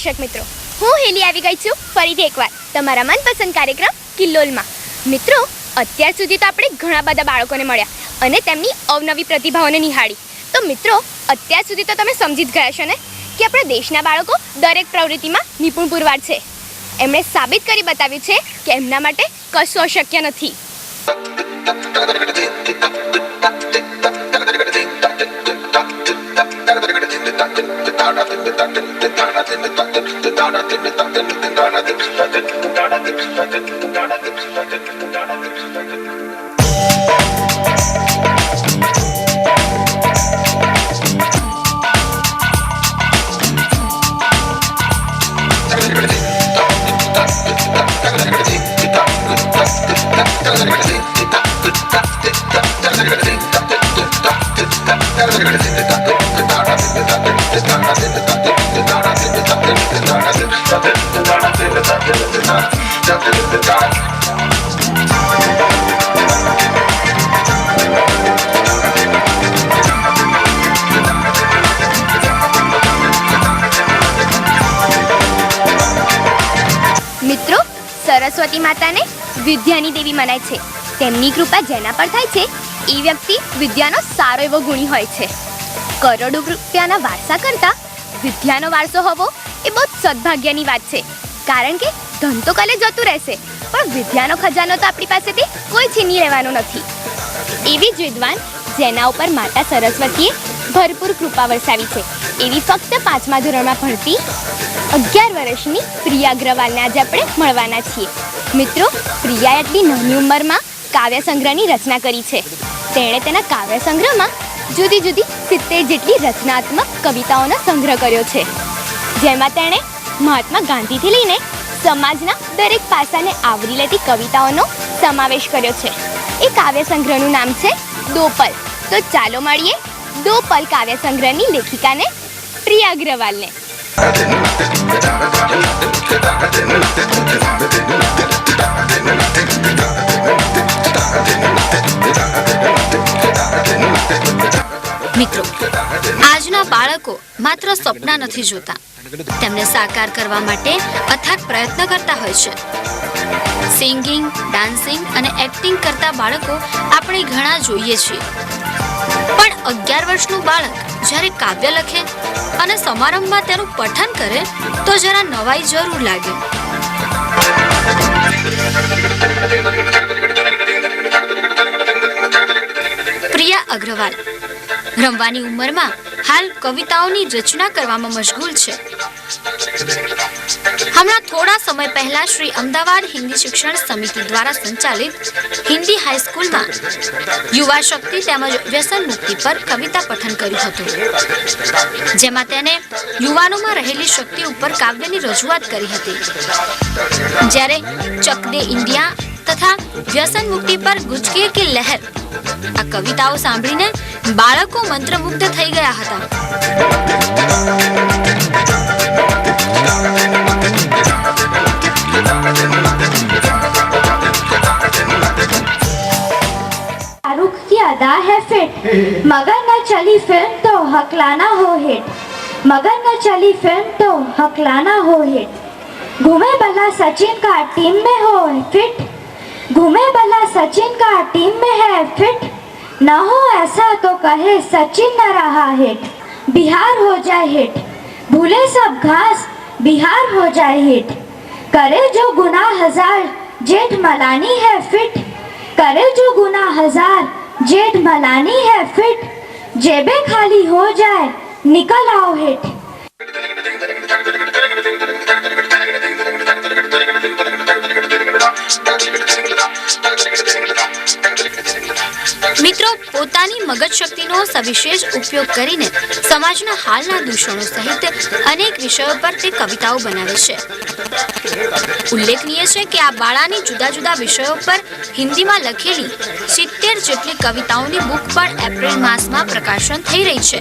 દર્શક મિત્રો, હું હેલી આવી ગઈ છું ફરીથી એકવાર તમારા મનપસંદ કાર્યક્રમ કિલ્લોલમાં. મિત્રો, અત્યાર સુધી તો આપણે ઘણા બધા બાળકોને મળ્યા અને તેમની અવનવી પ્રતિભાઓને નિહાળી. તો મિત્રો, અત્યાર સુધી તો તમે સમજી જ ગયા છો ને કે આપણા દેશના બાળકો દરેક પ્રવૃત્તિમાં નિપુણ પુરવાર છે. એમણે સાબિત કરી બતાવ્યું છે કે એમના માટે કશું અશક્ય નથી. મિત્રો, સરસ્વતી માતાને વિદ્યાની દેવી મનાય છે. તેમની કૃપા જેના પર થાય છે એ વ્યક્તિ વિદ્યાનો સારો એવો ગુણી હોય છે. કરોડો રૂપિયાના વારસા કરતાં વિદ્યાનો વારસો હોવો એ બહુ સદભાગ્યની વાત છે. કારણ કે ધન તો કાલે જતું રહેશે, પણ વિદ્યાનો ખજાનો તો આપણી પાસેથી કોઈ છીની લેવાનો નથી. એવી જ વિદ્વાન જેના ઉપર માતા સરસ્વતીએ ભરપૂર કૃપા વરસાવી છે એવી ફક્ત 5મા ધોરણમાં ભણતી 11 વર્ષની પ્રિયા અગ્રવાલને આજે આપણે મળવાના છીએ. મિત્રો, પ્રિયાએ આટલી નાની ઉંમરમાં કાવ્ય સંગ્રહની રચના કરી છે. તેણે તેના કાવ્ય સંગ્રહમાં જુદી જુદી 70 જેટલી રચનાત્મક કવિતાઓનો સંગ્રહ કર્યો છે, જેમાં તેણે મહાત્મા ગાંધીથી લઈને સમાજના દરેક પાસાને આવરી લેતી કવિતાઓનો સમાવેશ કર્યો છે. એ કાવ્ય સંગ્રહનું નામ છે દો પલ. તો ચાલો મળીએ દો પલ કાવ્ય સંગ્રહની લેખિકાને પ્રિયા અગ્રવાલને. મિત્રો, આજના બાળકો માત્ર સપના નથી જોતા, તેમને સાકાર કરવા માટે અથાગ પ્રયત્ન કરતા હોય છે. સિંગિંગ, ડાન્સિંગ અને એક્ટિંગ કરતા બાળકો આપણે ઘણા જોઈએ છીએ, પણ 11 વર્ષનું બાળક જ્યારે કાવ્ય લખે અને સમારંભમાં તેનું પઠન કરે તો જરા નવાઈ જરૂર લાગે. પ્રિયા અગ્રવાલ રમવાની ઉંમરમાં હાલ કવિતાઓની રચના કરવામાં મશગુલ છે. હમણાં થોડા સમય પહેલા શ્રી અમદાવાદ હિન્દી શિક્ષણ સમિતિ દ્વારા સંચાલિત હિન્દી હાઈસ્કૂલમાં યુવા શક્તિ તેમજ વ્યસન મુક્તિ પર કવિતા પઠન કર્યું હતું, જેમાં તેને યુવાનોમાં રહેલી શક્તિ ઉપર કાવ્યની રજૂઆત કરી હતી. જ્યારે ચક દે ઇન્ડિયા તથા વ્યસન મુક્તિ પર ગુજકે કે લહેર આ કવિતાઓ સાંભળીને બાળકો મંત્રમુગ્ધ થઈ ગયા હતા. शाहरुख की अदा है फिट, मगर न चली फिल्म तो हकलाना हो हिट, मगर न चली फिल्म तो हकलाना हो हिट. घूमे भला सचिन का टीम में हो फिट, घूमे भला सचिन का टीम में है फिट, न हो ऐसा तो कहे सचिन न रहा हिट. बिहार हो जाए हिट, भूले सब घास बिहार हो जाए हिट. करे जो गुनाह हजार जेठ मलानी है फिट, करे जो गुनाह हजार जेठ मलानी है फिट. जेबे खाली हो जाए निकल आओ हिट. મિત્રો, પોતાની મગજ શક્તિનો સવિશેષ ઉપયોગ કરીને સમાજના હાલના દૂષણો સહિત અનેક વિષયો પર તે કવિતાઓ બનાવે છે. ઉલ્લેખનીય છે કે આ બાળાની જુદા જુદા વિષયો પર હિન્દીમાં લખેલી 70 જેટલી કવિતાઓની બુક પણ એપ્રિલ માસમાં પ્રકાશન થઈ રહી છે.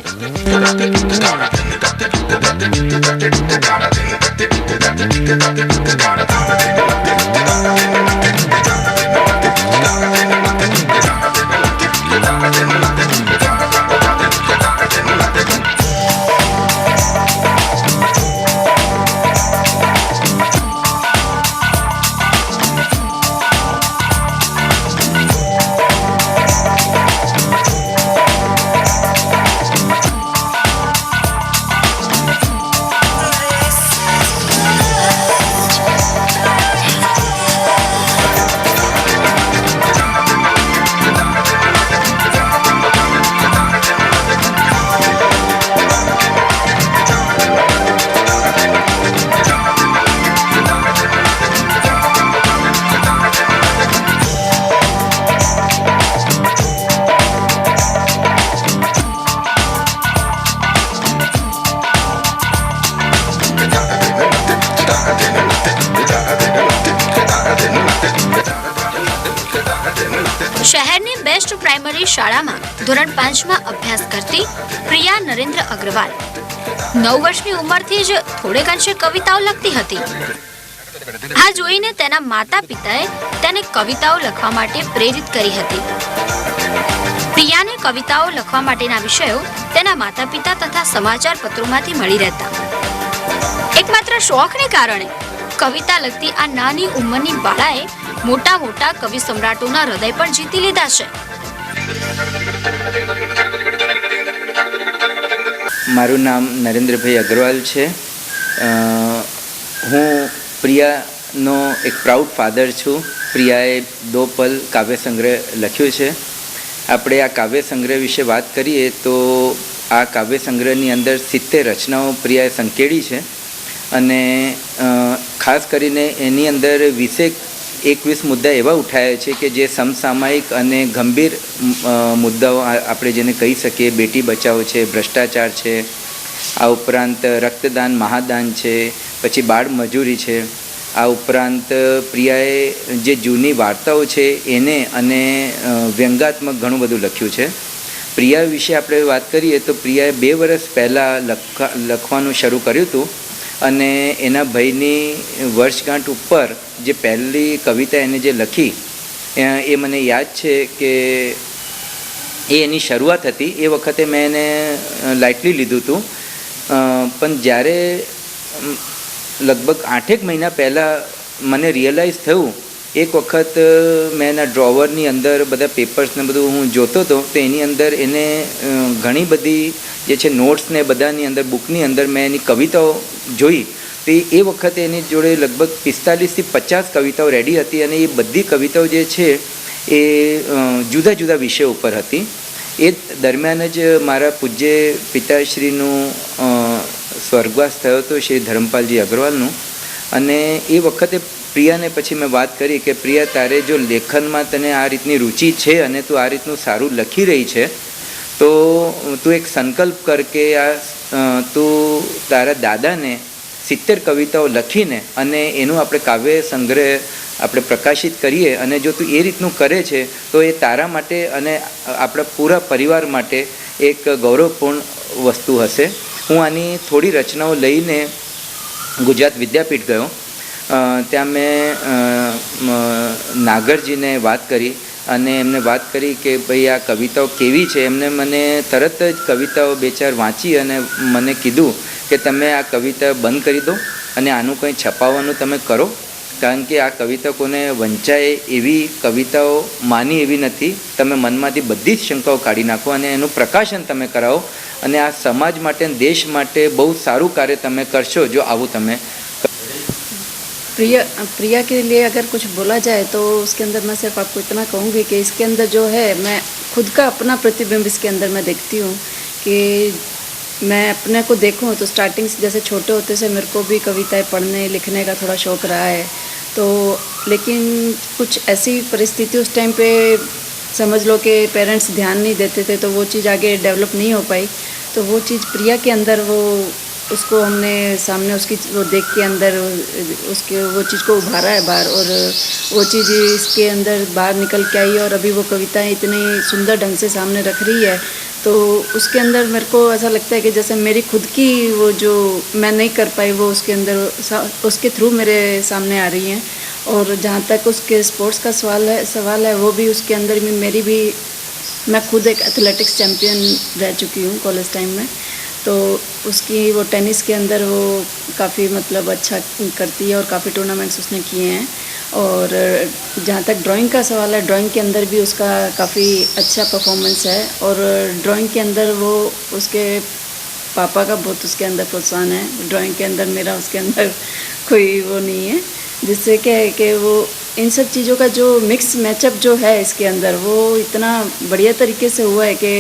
પ્રાઇમરી શાળામાં ધોરણ 5માં અભ્યાસ કરતી પ્રિયા નરેન્દ્ર અગ્રવાલ 9 વર્ષની ઉંમરથી જ થોડેક અંશે કવિતાઓ લખતી હતી. આ જોઈને તેના માતા પિતાએ તેને કવિતાઓ લખવા માટે પ્રેરિત કરી હતી. પ્રિયાને કવિતાઓ લખવા માટેના વિષયો તેના માતા પિતા તથા સમાચાર પત્રોમાંથી મળી રહેતા. એકમાત્ર શોખને કારણે કવિતા લખતી આ નાની ઉંમરની બાળાએ મોટા મોટા કવિ સમ્રાટોના હૃદય પણ જીતી લીધા છે. મારું નામ નરેન્દ્રભાઈ અગ્રવાલ છે. હું પ્રિયાનો એક પ્રાઉડ ફાધર છું. પ્રિયાએ દો પલ કાવ્ય સંગ્રહ લખ્યો છે. આપણે આ કાવ્ય સંગ્રહ વિશે વાત કરીએ તો આ કાવ્ય સંગ્રહની અંદર 70 રચનાઓ પ્રિયાએ સંકેળી છે અને ખાસ કરીને એની અંદર 21 મુદ્દા એવા ઉઠાયા છે કે જે સમસામયિક અને ગંભીર મુદ્દાઓ આપણે જેને કહી શકીએ. બેટી બચાવો છે, ભ્રષ્ટાચાર છે, આ ઉપરાંત રક્તદાન મહાદાન છે, પછી બાળ મજૂરી છે. આ ઉપરાંત પ્રિયાએ જે જૂની વાર્તાઓ છે એને અને વ્યંગાત્મક ઘણું બધું લખ્યું છે. પ્રિયા વિશે આપણે વાત કરીએ તો પ્રિયાએ 2 વર્ષ પહેલાં લખવાનું શરૂ કર્યું હતું અને એના ભાઈની વર્ષગાંઠ ઉપર જે પહેલી કવિતા એને જે લખી એ મને યાદ છે કે એ એની શરૂઆત હતી. એ વખતે મેં એને લાઇટલી લીધું હતું, પણ જ્યારે લગભગ 8 મહિના પહેલાં મને રિયલાઇઝ થયું, એક વખત મેં એના ડ્રોવરની અંદર બધા પેપર્સને બધું હું જોતો હતો તો એની અંદર એને ઘણી બધી જે છે નોટ્સને બધાની અંદર બુકની અંદર મેં એની કવિતાઓ જોઈ તો એ વખતે એની જોડે લગભગ 45થી 50 કવિતાઓ રેડી હતી અને એ બધી કવિતાઓ જે છે એ જુદા જુદા વિષયો ઉપર હતી. એ દરમિયાન જ મારા પૂજ્ય પિતાશ્રીનું સ્વર્ગવાસ થયો હતો, શ્રી ધર્મપાલજી અગ્રવાલનું. અને એ વખતે પ્રિયાને પછી મેં વાત કરી કે પ્રિયા, તારે જો લેખનમાં તને આ રીતની રુચિ છે અને તું આ રીતનું સારું લખી રહી છે તો તું એક સંકલ્પ કર કે તું તારા દાદાને 70 કવિતાઓ લખીને અને એનું આપણે કાવ્ય સંગ્રહ આપણે પ્રકાશિત કરીએ અને જો તું એ રીતનું કરે છે તો એ તારા માટે અને આપણા પૂરા પરિવાર માટે એક ગૌરવપૂર્ણ વસ્તુ હશે. હું આની થોડી રચનાઓ લઈને ગુજરાત વિદ્યાપીઠ ગયો. ત્યાં મેં નાગરજીને વાત કરી અને એમને વાત કરી કે ભાઈ આ કવિતાઓ કેવી છે. એમને મને તરત જ કવિતાઓ 2-4 વાંચી અને મને કીધું કે તમે આ કવિતા બંધ કરી દો અને આનું કંઈ છપાવવાનું તમે કરો, કારણ કે આ કવિતા કોને વંચાય એવી કવિતાઓ માની એવી નથી. તમે મનમાંથી બધી જ શંકાઓ કાઢી નાખો અને એનું પ્રકાશન તમે કરાવો અને આ સમાજ માટે દેશ માટે બહુ સારું કાર્ય તમે કરશો જો આવું તમે. प्रिया के लिए अगर कुछ बोला जाए तो उसके अंदर मैं सिर्फ आपको इतना कहूँगी कि इसके अंदर जो है मैं खुद का अपना प्रतिबिंब इसके अंदर मैं देखती हूँ कि मैं अपने को देखूँ तो स्टार्टिंग से जैसे छोटे होते से मेरे को भी कविताएं पढ़ने लिखने का थोड़ा शौक़ रहा है. तो लेकिन कुछ ऐसी परिस्थिति उस टाइम पे समझ लो कि पेरेंट्स ध्यान नहीं देते थे तो वो चीज़ आगे डेवलप नहीं हो पाई. तो वो चीज़ प्रिया के अंदर वो उसको हमने सामने उसकी वो देख के अंदर उसके वो चीज़ को उभारा है बाहर और वो चीज़ इसके अंदर बाहर निकल के आई और अभी वो कविताएं इतनी सुंदर ढंग से सामने रख रही है. तो उसके अंदर मेरे को ऐसा लगता है कि जैसे मेरी खुद की वो जो मैं नहीं कर पाई वो उसके अंदर उसके थ्रू मेरे सामने आ रही हैं. और जहाँ तक उसके स्पोर्ट्स का सवाल है वो भी उसके अंदर भी मेरी भी मैं खुद एक एथलेटिक्स चैम्पियन रह चुकी हूँ कॉलेज टाइम में. तो उसकी वो टेनिस के अंदर वो काफ़ी मतलब अच्छा करती है और काफ़ी टूर्नामेंट्स उसने किए हैं. और जहाँ तक ड्राइंग का सवाल है, ड्राइंग के अंदर भी उसका काफ़ी अच्छा परफॉर्मेंस है. और ड्राइंग के अंदर वो उसके पापा का बहुत उसके अंदर प्रोत्साहन है. ड्राइंग के अंदर मेरा उसके अंदर कोई वो नहीं है, जिससे क्या है कि वो इन सब चीज़ों का जो मिक्स मैचअप जो है इसके अंदर वो इतना बढ़िया तरीके से हुआ है कि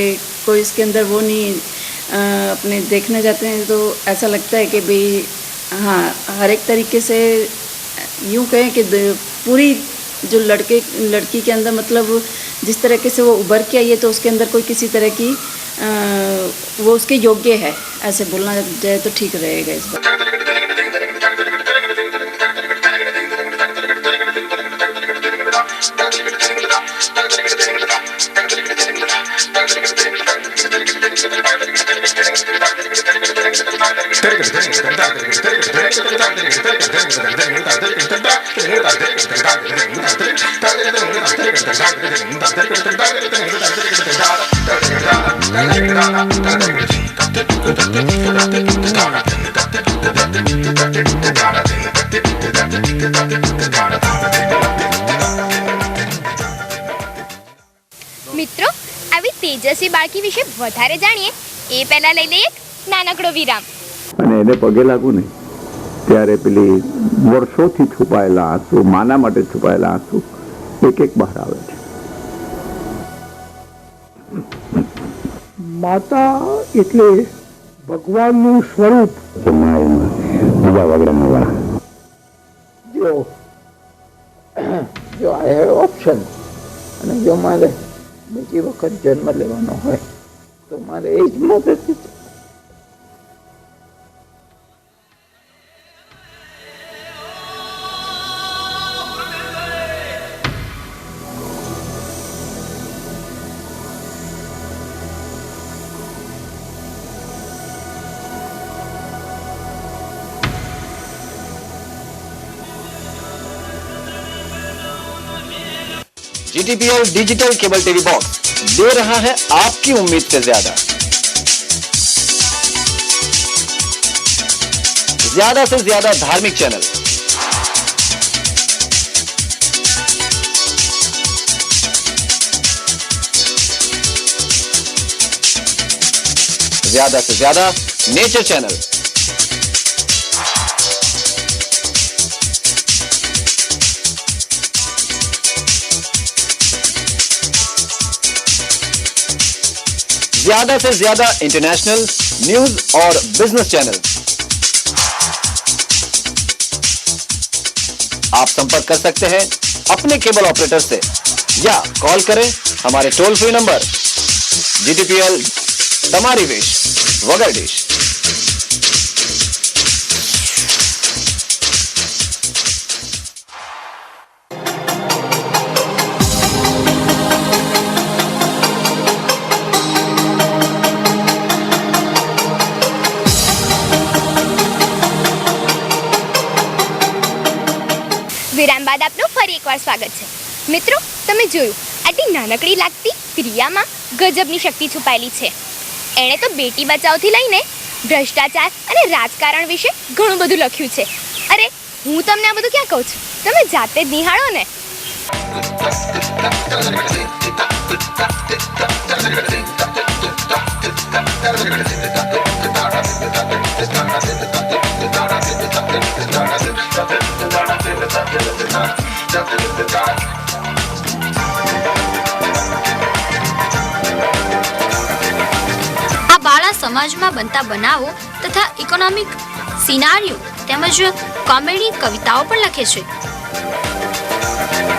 कोई इसके अंदर वो नहीं अपने देखने जाते हैं तो ऐसा लगता है कि भाई हाँ हर एक तरीके से यूँ कहें कि पूरी जो लड़की के अंदर मतलब जिस तरीके से वो उभर के आई है तो उसके अंदर कोई किसी तरह की वो उसके योग्य है, ऐसे बोलना जाए तो ठीक रहेगा इस बार. મિત્રો, આવી તેજસ્વી બાળકી વિશે વધારે જાણીએ એ પહેલા લઈ લઈએ એક નાનકડો વિરામ. અને એને પગે લાગુ ને ત્યારે પેલી વર્ષોથી છુપાયેલા આંસુ, માના માટે છુપાયેલા આંસુ એક એક બહાર આવે છે. માતા એટલે ભગવાનનું સ્વરૂપ. બીજા વગર જો આઈ હેવ ઓપ્શન અને જો મારે બીજી વખત જન્મ લેવાનો હોય તો મારે એ જ મદદ. GTPL digital cable TV box दे रहा है आपकी उम्मीद से ज्यादा से ज्यादा धार्मिक चैनल, ज्यादा से ज्यादा नेचर चैनल, ज्यादा से ज्यादा इंटरनेशनल न्यूज और बिजनेस चैनल। आप संपर्क कर सकते हैं अपने केबल ऑपरेटर से या कॉल करें हमारे टोल फ्री नंबर GTPL તમારી વેશ વગર દેશ। વિરામ બાદ આપનું ફરી એકવાર સ્વાગત છે। મિત્રો, તમે જોયું આટલી નાનકડી લાગતી પ્રિયામાં ગજબની શક્તિ છુપાયેલી છે। એણે તો બેટી બચાવથી લઈને ભ્રષ્ટાચાર અને રાજકારણ વિશે ઘણું બધું લખ્યું છે। અરે, હું તમને આ બધું ક્યાં કહું છું, તમે જાતે જ નિહાળો ને। આ બાળા સમાજમાં બનતા બનાવો તથા ઇકોનોમિક સિનારીઓ તેમજ કોમેડી કવિતાઓ પણ લખે છે।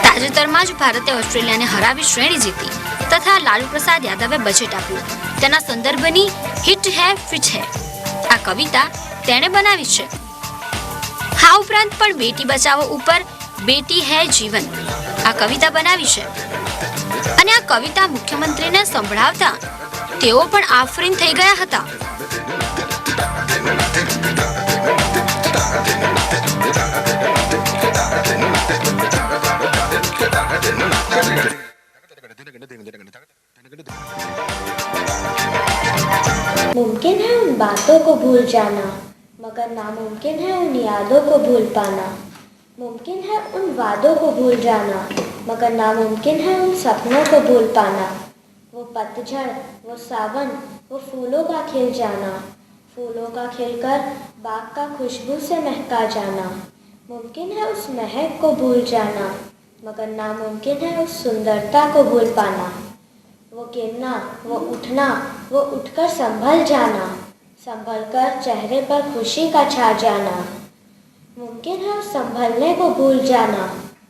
તાજેતરમાં જ ભારતે ઓસ્ટ્રેલિયાને હરાવી શ્રેણી જીતી તથા લાલુ પ્રસાદ યાદવે બજેટ આપ્યું। તેના સંદર્ભની હિટ હે ફિટ હે આ કવિતા તેણે બનાવી છે। આ ઉપરાંત પણ બેટી બચાવો ઉપર બેટી હે જીવન આ કવિતા બનાવી છે અને આ કવિતા મુખ્યમંત્રીને સંભળાવતા તેઓ પણ આફરીન થઈ ગયા હતા। मुमकिन है उन बातों को भूल जाना, मगर नामुमकिन है उन यादों को भूल पाना। मुमकिन है उन वादों को भूल जाना, मगर नामुमकिन है उन सपनों को भूल पाना। वो पतझड़, वो सावन, वो फूलों का खिल जाना, फूलों का खिलकर बाग का खुशबू से महका जाना। मुमकिन है उस महक को भूल जाना, मगर नामुमकिन है उस सुंदरता को भूल पाना। वो गिरना, वो उठना, वो उठकर संभल जाना, संभल कर चेहरे पर खुशी का छा जाना। मुमकिन है उस संभलने को भूल जाना,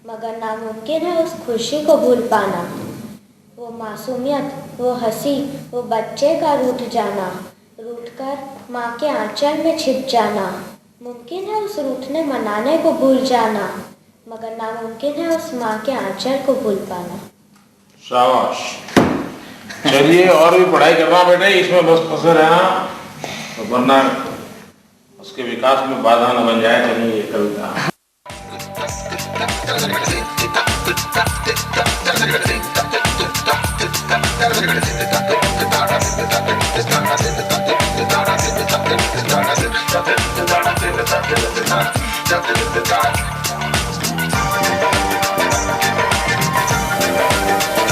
मगर नामुमकिन है उस खुशी को भूल पाना। वो मासूमियत, वो हंसी, वो बच्चे का रूठ जाना, रूठ कर माँ के आंचल में छिप जाना। मुमकिन है उस रूठने मनाने को भूल जाना, मगर नामुमकिन है उस माँ के आंचल को भूल पाना। शाबाश। चलिए और भी पढ़ाई करना बेटे, इसमें बस फंसे रहना वरना उसके विकास में बाधा न बन जाए कहीं ये कविता।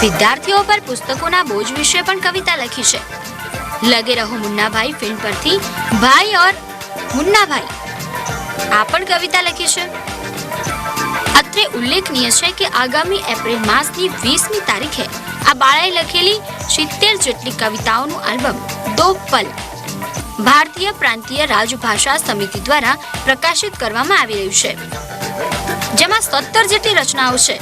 વિદ્યાર્થીઓ પર પુસ્તકોના બોજ વિશે પણ કવિતા લખી છે. લગે રહો મુન્ના ભાઈ ફિલ્મ પરથી ભાઈ और મુન્ના ભાઈ આ પણ કવિતા લખી છે. અત્રે ઉલ્લેખનીય છે કે આગામી એપ્રિલ માસની 20મી તારીખે આ બાળાએ લખેલી 70 જેટલી કવિતાઓનું આલ્બમ દો પલ ભારતીય પ્રાંતીય રાજભાષા સમિતિ દ્વારા પ્રકાશિત કરવામાં આવી રહ્યું છે, જેમાં 17 જેટલી રચનાઓ છે.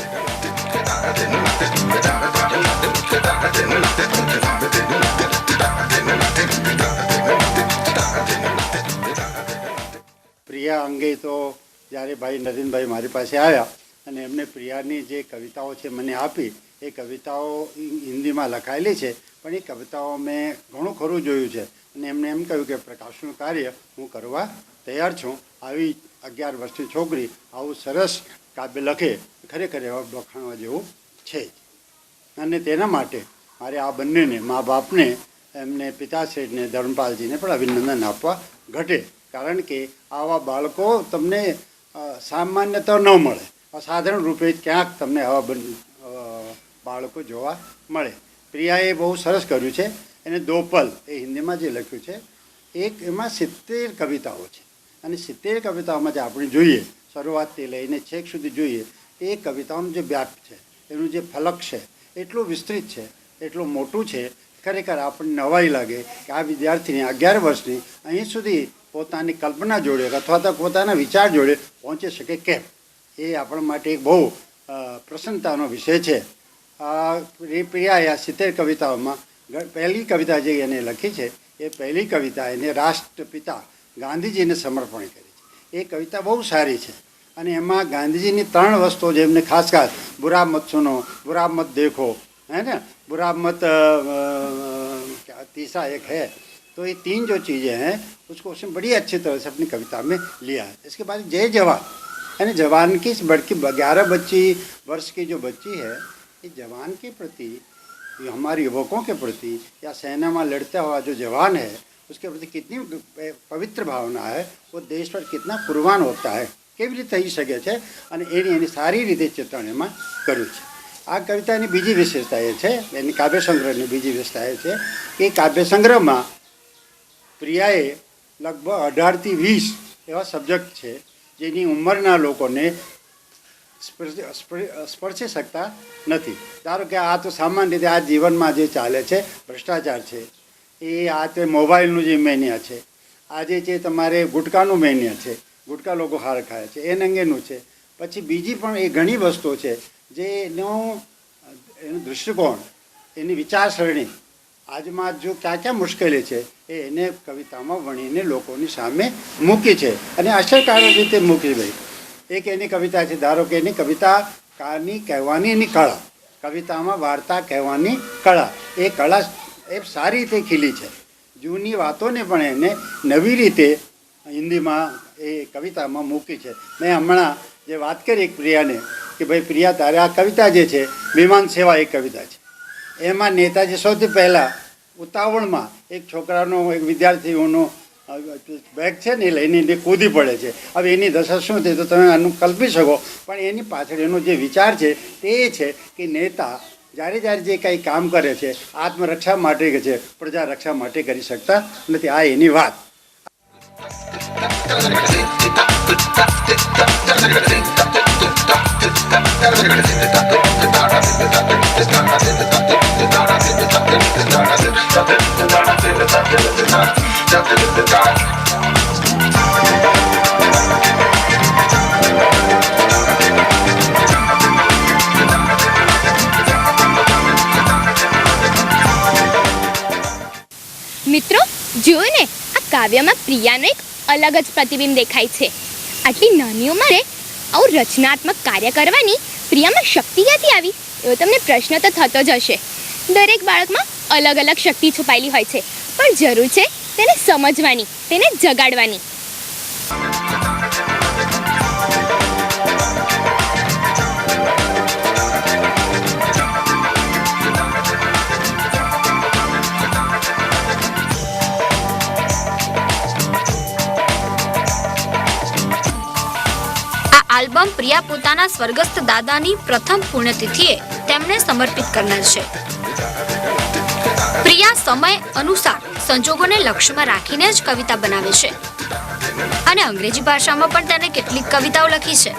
પ્રિયા અંગે તો જ્યારે ભાઈ નરેનભાઈ મારી પાસે આવ્યા અને એમને પ્રિયાની જે કવિતાઓ છે મને આપી, એ કવિતાઓ હિન્દીમાં લખાયેલી છે, પણ એ કવિતાઓ મેં ઘણું ખરું જોયું છે અને એમને એમ કહ્યું કે પ્રકાશનું કાર્ય હું કરવા તૈયાર છું. આવી 11 વર્ષની છોકરી આવું સરસ કાવ્ય લખે ખરેખર એવા વખાણવા જેવું છે જ. અને તેના માટે મારે આ બંનેને મા બાપને, એમને પિતાશ્રીને, ધર્મપાલજીને પણ અભિનંદન આપવા ઘટે, કારણ કે આવા બાળકો તમને સામાન્ય તો ન મળે, અસાધારણ રૂપે ક્યાંક તમને આવા બાળકો જોવા મળે. પ્રિયાએ બહુ સરસ કર્યું છે. એને દો પલ એ હિન્દીમાં જે લખ્યું છે, એક એમાં 70 કવિતાઓ છે અને 70 કવિતાઓમાં જે આપણે જોઈએ શરૂઆતથી લઈને છેક સુધી જોઈએ, એ કવિતાઓનું જે વ્યાપ છે, એનું જે ફલક છે, એટલું વિસ્તૃત છે, એટલું મોટું છે, ખરેખર આપણને નવાઈ લાગે કે આ વિદ્યાર્થીની 11 વર્ષની અહીં સુધી પોતાની કલ્પના જોડે અથવા તો પોતાના વિચાર જોડે પહોંચી શકે કેમ, એ આપણા માટે એક બહુ પ્રસન્નતાનો વિષય છે. પ્રિયાએ આ 70 કવિતાઓમાં પહેલી કવિતા જે એને લખી છે, એ પહેલી કવિતા એને રાષ્ટ્રપિતા ગાંધીજીને સમર્પણ કરી છે. એ કવિતા બહુ સારી છે અને એમાં ગાંધીજીની 3 વસ્તુઓ જે એમને ખાસ બુરા મત સુનો, બુરા મત દેખો, है ना, बुरा मत क्या तीसरा एक है, तो ये 3 जो चीज़ें हैं उसको उसने बड़ी अच्छी तरह से अपनी कविता में लिया है. इसके बाद जय जवान, यानी जवान की बड़की 11 वर्ष की जो बच्ची है, ये जवान के प्रति, ये हमारे युवकों के प्रति या सेना में लड़ता हुआ जो जवान है उसके प्रति कितनी पवित्र भावना है, वो देश पर कितना कुर्बान होता है, કેવી રીતે થઈ શકે છે, અને એની સારી રીતે ચિત્રણ એમાં કર્યું છે. આ કવિતાની બીજી વિશેષતા એ છે, એની કાવ્યસંગ્રહની બીજી વિશેષતા એ છે કે કાવ્યસંગ્રહમાં પ્રિયાએ લગભગ 18 થી 20 એવા સબ્જેક્ટ છે જેની ઉંમરના લોકોને સ્પર્શી શકતા નથી. ધારો કે આ તો સામાન્ય રીતે આ જીવનમાં જે ચાલે છે, ભ્રષ્ટાચાર છે, એ આ તે મોબાઈલનું જે મેનિયા છે, આજે છે તમારે ગુટકાનું મેનિયા છે, ગુટકા લોકો હાર ખાય છે, એ અંગેનું છે. પછી બીજી પણ એ ઘણી વસ્તુઓ છે એનું દૃષ્ટિકોણ, એની વિચારસરણી, આજમાં જો ક્યાં મુશ્કેલી છે એને કવિતામાં વણીને લોકોની સામે મૂકી છે અને અસરકારક રીતે મૂકી. ભાઈ એક એની કવિતા છે, ધારો કે એની કવિતાની કહેવાની એની કળા, કવિતામાં વાર્તા કહેવાની કળા, એ કળા એ સારી રીતે ખીલી છે. જૂની વાતોને પણ એને નવી રીતે હિન્દીમાં એ કવિતામાં મૂકી છે. મેં હમણાં જે વાત કરી એક પ્રિયાને કે ભાઈ પ્રિયા, તારે આ કવિતા જે છે વિમાન સેવા એક કવિતા છે, એમાં નેતાજી સૌથી પહેલાં ઉતાવળમાં એક છોકરાનો, એક વિદ્યાર્થીઓનો બેગ છે ને એ લઈને કૂદી પડે છે. હવે એની દશા શું થઈ તો તમે આનું કલ્પી શકો, પણ એની પાછળ એનો જે વિચાર છે તે એ છે કે નેતા જ્યારે જે કંઈ કામ કરે છે આત્મરક્ષા માટે છે, પ્રજા રક્ષા માટે કરી શકતા નથી. આ એની વાત. મિત્રો જોયું ને, આ કાવ્યમાં પ્રિયાનો એક અલગ જ પ્રતિબિંબ દેખાય છે. આટલી નાની ઉંમરે આવું રચનાત્મક કાર્ય કરવાની પ્રિયામાં શક્તિ ક્યાંથી આવી, એવો તમને પ્રશ્ન તો થતો જ હશે. દરેક બાળકમાં અલગ અલગ શક્તિ છુપાયેલી હોય છે, પણ જરૂર છે તેને સમજવાની, તેને જગાડવાની. આલ્બમ પ્રિયા પોતાના સ્વર્ગસ્થ દાદાની પ્રથમ પુણ્યતિથિએ તેમને સમર્પિત કરનાર છે. પ્રિયા સમય અનુસાર સંજોગોને લક્ષ્યમાં રાખીને જ કવિતા બનાવે છે અને અંગ્રેજી ભાષામાં પણ તેને કેટલીક કવિતાઓ લખી છે.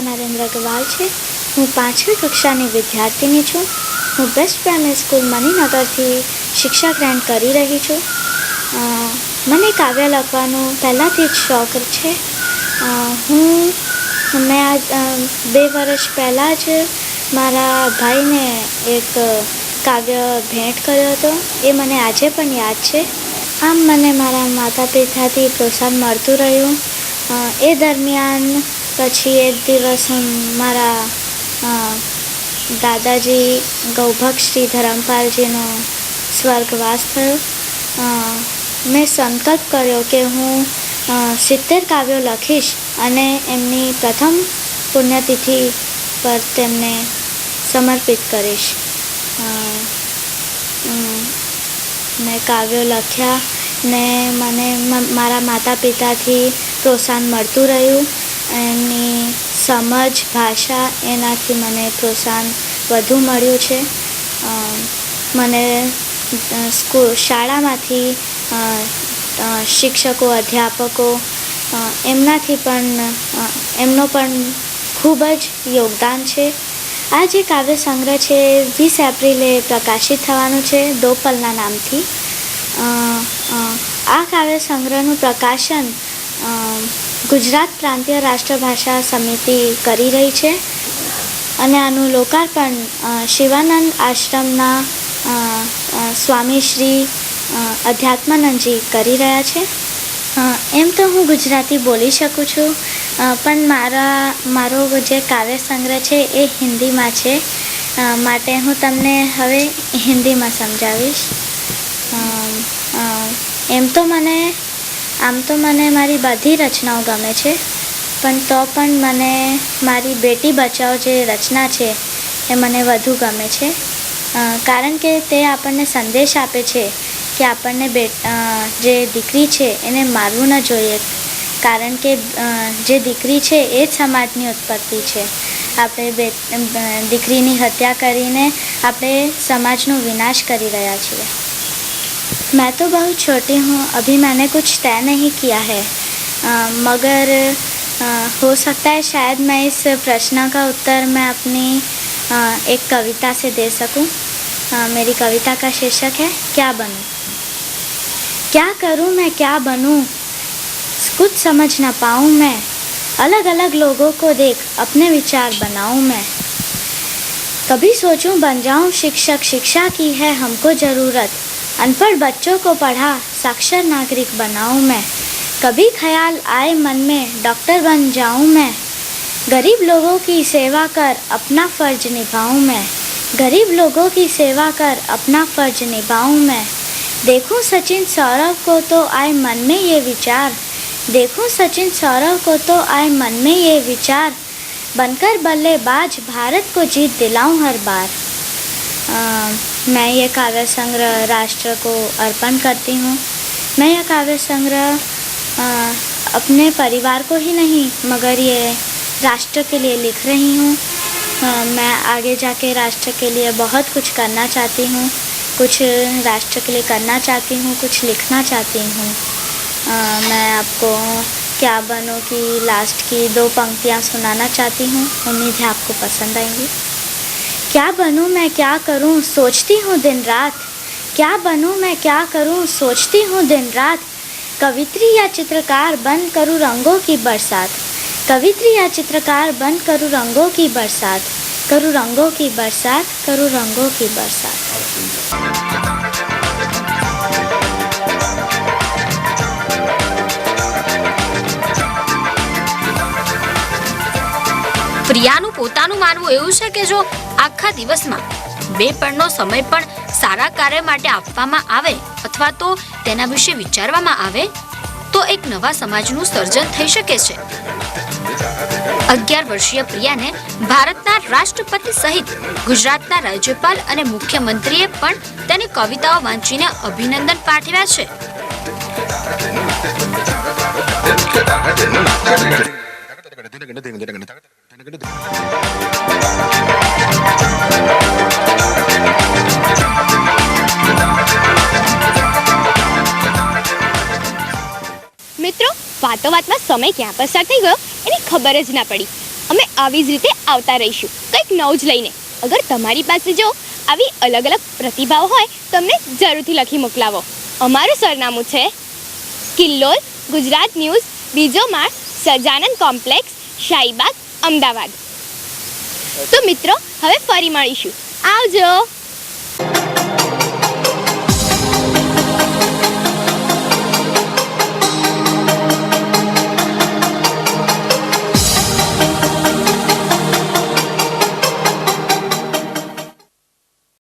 નરેન્દ્ર ગવાલ છે. હું 5મી કક્ષાની વિદ્યાર્થીની છું. હું બેસ્ટ પ્રાઇમરી સ્કૂલ મણિનગરથી શિક્ષા ગ્રહણ કરી રહી છું. મને કાવ્ય લખવાનો પહેલાંથી જ શોખ છે. મેં આ 2 વર્ષ પહેલાં જ મારા ભાઈને એક કાવ્ય ભેટ કર્યો હતો. એ મને આજે પણ યાદ છે. આમ મને મારા માતા પિતાથી પ્રોત્સાહન મળતું રહ્યું. એ દરમિયાન પછી એક દિવસ મારા દાદાજી ગૌભક્ત શ્રી ધરમપાલજીનો સ્વર્ગવાસ થયો. મેં સંકલ્પ કર્યો કે હું 70 કાવ્યો લખીશ અને એમની પ્રથમ પુણ્યતિથિ પર તેમને સમર્પિત કરીશ. મેં કાવ્યો લખ્યા ને મને મારા માતા પિતાથી પ્રોત્સાહન મળતું રહ્યું. એમની સમજ ભાષા એનાથી મને પ્રોત્સાહન વધુ મળ્યું છે. મને શાળામાંથી શિક્ષકો અધ્યાપકો એમનાથી પણ એમનો પણ ખૂબ જ યોગદાન છે. આ જે કાવ્ય સંગ્રહ છે 20 એપ્રિલે પ્રકાશિત થવાનું છે દો પલના નામથી. આ કાવ્ય સંગ્રહનું પ્રકાશન ગુજરાત પ્રાંતીય રાષ્ટ્રભાષા સમિતિ કરી રહી છે અને આનું લોકાર્પણ શિવાનંદ આશ્રમના સ્વામી શ્રી અધ્યાત્માનંદજી કરી રહ્યા છે. એમ તો હું ગુજરાતી બોલી શકું છું પણ મારો જે કાવ્ય સંગ્રહ છે એ હિન્દીમાં છે માટે હું તમને હવે હિન્દીમાં સમજાવીશ. આમ તો મને મારી બધી રચનાઓ ગમે છે પણ મને મારી બેટી બચાવો જે રચના છે એ મને વધુ ગમે છે કારણ કે તે આપણને સંદેશ આપે છે કે આપણને જે દીકરી છે એને મારવું ન જોઈએ કારણ કે જે દીકરી છે એ જ સમાજની ઉત્પત્તિ છે. આપણે દીકરીની હત્યા કરીને આપણે समाज विनाश કરી રહ્યા છીએ. मैं तो बहुत छोटी हूँ, अभी मैंने कुछ तय नहीं किया है मगर हो सकता है शायद मैं इस प्रश्न का उत्तर मैं अपनी एक कविता से दे सकूं. मेरी कविता का शीर्षक है क्या बनूं. क्या करूं मैं क्या बनूं, कुछ समझ ना पाऊं मैं, अलग अलग लोगों को देख अपने विचार बनाऊं मैं. कभी सोचूं बन जाऊं शिक्षक, शिक्षा की है हमको ज़रूरत, अनपढ़ बच्चों को पढ़ा साक्षर नागरिक बनाऊं मैं. कभी ख्याल आए मन में डॉक्टर बन जाऊं मैं, गरीब लोगों की सेवा कर अपना फ़र्ज निभाऊं मैं. गरीब लोगों की सेवा कर अपना फ़र्ज निभाऊं मैं. देखूं सचिन सौरव को तो आए मन में ये विचार, देखूं सचिन सौरव को तो आए मन में ये विचार, बनकर बल्लेबाज भारत को जीत दिलाऊं हर बार. मैं ये काव्य संग्रह राष्ट्र को अर्पण करती हूँ. मैं यह काव्य संग्रह अपने परिवार को ही नहीं मगर ये राष्ट्र के लिए लिख रही हूँ. मैं आगे जाके राष्ट्र के लिए बहुत कुछ करना चाहती हूँ, कुछ राष्ट्र के लिए करना चाहती हूँ, कुछ लिखना चाहती हूँ. मैं आपको क्या बनूं की लास्ट की 2 पंक्तियाँ सुनाना चाहती हूँ, उम्मीद है आपको पसंद आएंगी. क्या बनूं मैं क्या करूं सोचती हूँ दिन रात, क्या बनूं मैं क्या करूं सोचती हूँ दिन रात, कवित्री या चित्रकार बन करूँ रंगों की बरसात, कवित्री या चित्रकार बन करूँ रंगों की बरसात, करूँ रंगों की बरसात, करूँ रंगों की बरसात. પ્રિયાનું પોતાનું માનવું એવું છે કે જો આખા દિવસમાં બે પળનો સમય પણ સારા કાર્ય માટે આપવામાં આવે અથવા તો તેના વિશે વિચારવામાં આવે તો એક નવા સમાજનું સર્જન થઈ શકે છે. 11 વર્ષીય પ્રિયાને ભારતના રાષ્ટ્રપતિ સહિત ગુજરાતના રાજ્યપાલ અને મુખ્યમંત્રીએ પણ તેની કવિતાઓ વાંચીને અભિનંદન પાઠવ્યા છે. મિત્રો, વાતો વાતમાં સમય ક્યાં પસાર થઈ ગયો એની ખબર જ ના પડી. અમે આવી જ રીતે આવતા રહીશું કંઈક નવું જ લઈને. અગર તમારી પાસે જો આવી અલગ અલગ પ્રતિભાવ હોય તો અમને જરૂરથી લખી મોકલાવો. અમારું સરનામું છે કિલ્લોલ, ગુજરાત ન્યૂઝ, બીજો માળ, સજાનંદ કોમ્પ્લેક્સ, શાહીબાગ, અમદાવાદ. તો મિત્રો, હવે ફરી મળીશું. આવજો.